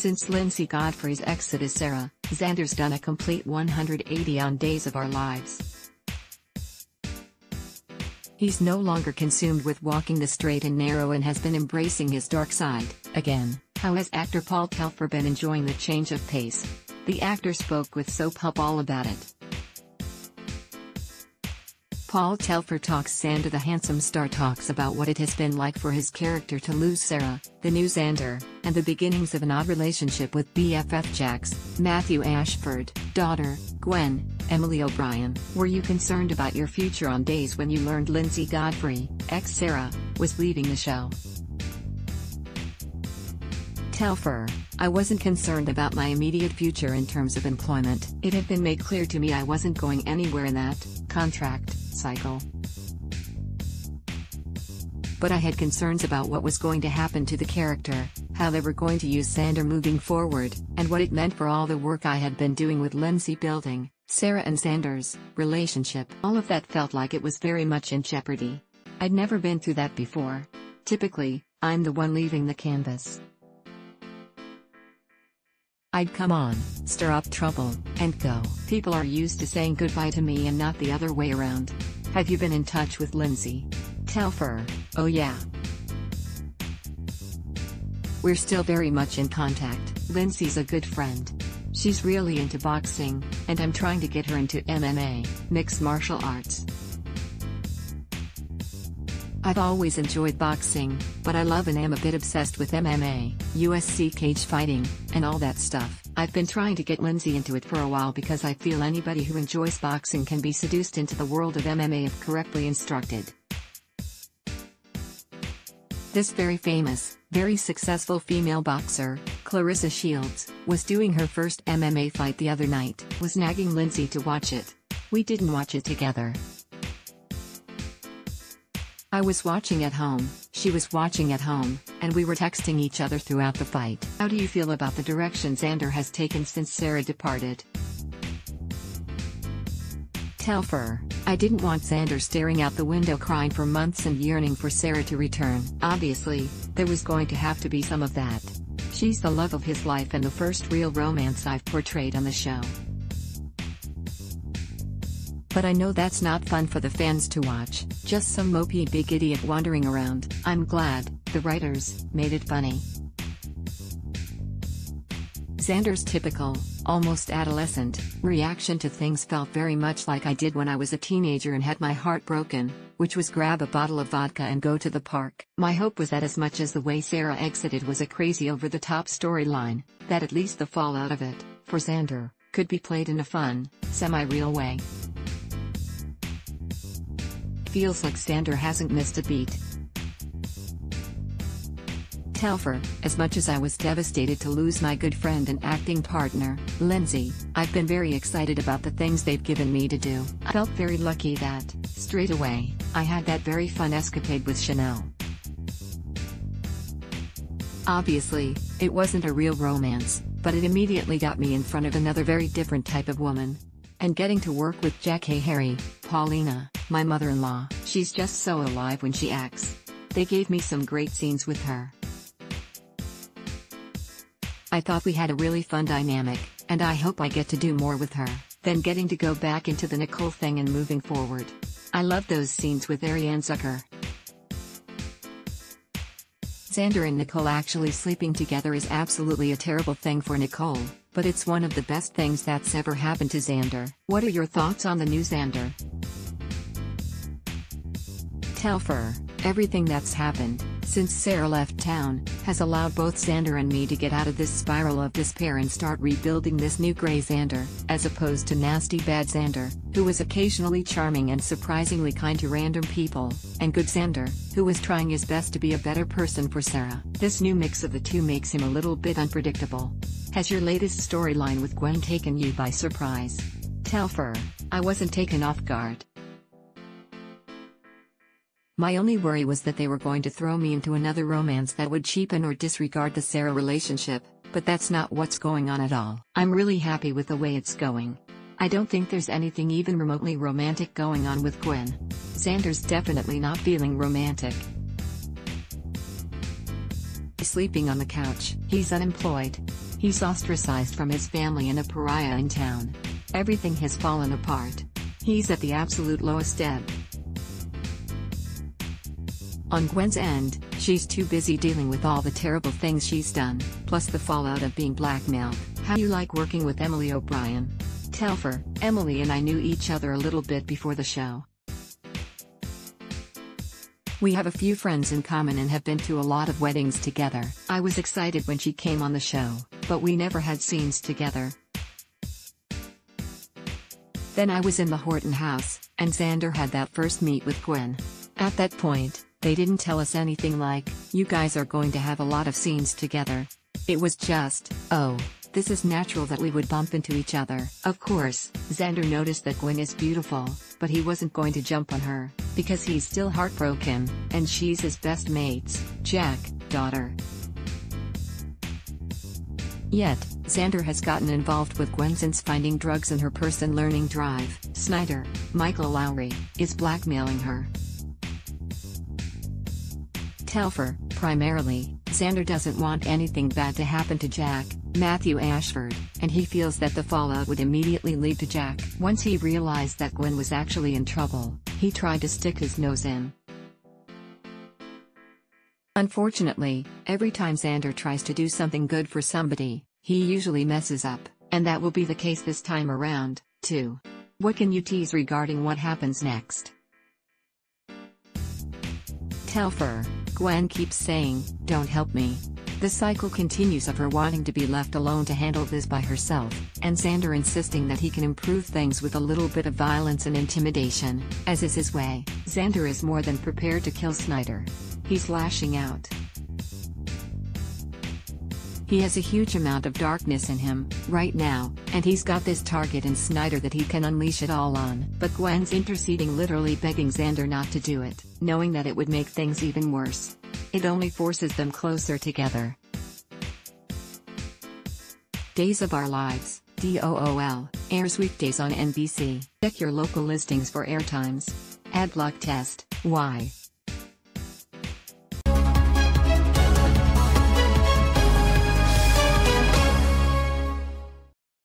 Since Linsey Godfrey's exit as Sarah, Xander's done a complete 180 on Days of Our Lives. He's no longer consumed with walking the straight and narrow and has been embracing his dark side, again. How has actor Paul Telfer been enjoying the change of pace? The actor spoke with Soap Hub all about it. Paul Telfer talks. Xander the handsome star talks about what it has been like for his character to lose Sarah, the new Xander, and the beginnings of an odd relationship with BFF Jax, Matthew Ashford, daughter, Gwen, Emily O'Brien. Were you concerned about your future on days when you learned Linsey Godfrey, ex-Sarah, was leaving the show? Telfer: I wasn't concerned about my immediate future in terms of employment. It had been made clear to me I wasn't going anywhere in that contract cycle. But I had concerns about what was going to happen to the character, how they were going to use Xander moving forward, and what it meant for all the work I had been doing with Linsey building Sarah and Xander's relationship. All of that felt like it was very much in jeopardy. I'd never been through that before. Typically, I'm the one leaving the canvas. I'd come on, stir up trouble, and go. People are used to saying goodbye to me and not the other way around. Have you been in touch with Linsey? Telfer: Oh yeah. We're still very much in contact. Linsey's a good friend. She's really into boxing, and I'm trying to get her into MMA, mixed martial arts. I've always enjoyed boxing, but I love and am a bit obsessed with MMA, UFC cage fighting, and all that stuff. I've been trying to get Linsey into it for a while because I feel anybody who enjoys boxing can be seduced into the world of MMA if correctly instructed. This very famous, very successful female boxer, Clarissa Shields, was doing her first MMA fight the other night. Was nagging Linsey to watch it. We didn't watch it together. I was watching at home, she was watching at home, and we were texting each other throughout the fight. How do you feel about the direction Xander has taken since Sarah departed? Telfer: I didn't want Xander staring out the window crying for months and yearning for Sarah to return. Obviously, there was going to have to be some of that. She's the love of his life and the first real romance I've portrayed on the show. But I know that's not fun for the fans to watch, just some mopey big idiot wandering around. I'm glad the writers made it funny. Xander's typical, almost adolescent, reaction to things felt very much like I did when I was a teenager and had my heart broken, which was grab a bottle of vodka and go to the park. My hope was that as much as the way Sarah exited was a crazy over-the-top storyline, that at least the fallout of it, for Xander, could be played in a fun, semi-real way. Feels like Xander hasn't missed a beat. Telfer: As much as I was devastated to lose my good friend and acting partner, Linsey, I've been very excited about the things they've given me to do. I felt very lucky that, straight away, I had that very fun escapade with Chanel. Obviously, it wasn't a real romance, but it immediately got me in front of another very different type of woman. And getting to work with Jackie Harry, Paulina, my mother-in-law. She's just so alive when she acts. They gave me some great scenes with her. I thought we had a really fun dynamic, and I hope I get to do more with her. Then getting to go back into the Nicole thing and moving forward. I love those scenes with Ariane Zucker. Xander and Nicole actually sleeping together is absolutely a terrible thing for Nicole, but it's one of the best things that's ever happened to Xander. What are your thoughts on the new Xander? Telfer: Everything that's happened, since Sarah left town, has allowed both Xander and me to get out of this spiral of despair and start rebuilding this new gray Xander, as opposed to nasty bad Xander, who was occasionally charming and surprisingly kind to random people, and good Xander, who was trying his best to be a better person for Sarah. This new mix of the two makes him a little bit unpredictable. Has your latest storyline with Gwen taken you by surprise? Telfer: I wasn't taken off guard. My only worry was that they were going to throw me into another romance that would cheapen or disregard the Sarah relationship, but that's not what's going on at all. I'm really happy with the way it's going. I don't think there's anything even remotely romantic going on with Gwen. Xander's definitely not feeling romantic. He's sleeping on the couch. He's unemployed. He's ostracized from his family and a pariah in town. Everything has fallen apart. He's at the absolute lowest ebb. On Gwen's end, she's too busy dealing with all the terrible things she's done, plus the fallout of being blackmailed. How you like working with Emily O'Brien? Telfer, Emily and I knew each other a little bit before the show. We have a few friends in common and have been to a lot of weddings together. I was excited when she came on the show, but we never had scenes together. Then I was in the Horton house, and Xander had that first meet with Gwen. At that point, they didn't tell us anything like, you guys are going to have a lot of scenes together. It was just, oh, this is natural that we would bump into each other. Of course, Xander noticed that Gwen is beautiful, but he wasn't going to jump on her, because he's still heartbroken, and she's his best mate's, daughter. Yet, Xander has gotten involved with Gwen since finding drugs in her purse and learning drive. Snyder, Michael Lowry, is blackmailing her. Telfer, primarily, Xander doesn't want anything bad to happen to Jack, Matthew Ashford, and he feels that the fallout would immediately lead to Jack. Once he realized that Gwen was actually in trouble, he tried to stick his nose in. Unfortunately, every time Xander tries to do something good for somebody, he usually messes up, and that will be the case this time around, too. What can you tease regarding what happens next? Telfer, Gwen keeps saying, "Don't help me." The cycle continues of her wanting to be left alone to handle this by herself, and Xander insisting that he can improve things with a little bit of violence and intimidation, as is his way. Xander is more than prepared to kill Snyder. He's lashing out. He has a huge amount of darkness in him, right now, and he's got this target in Snyder that he can unleash it all on. But Gwen's interceding, literally begging Xander not to do it, knowing that it would make things even worse. It only forces them closer together. Days of Our Lives, DOOL, airs weekdays on NBC. Check your local listings for airtimes. Ad block test, why?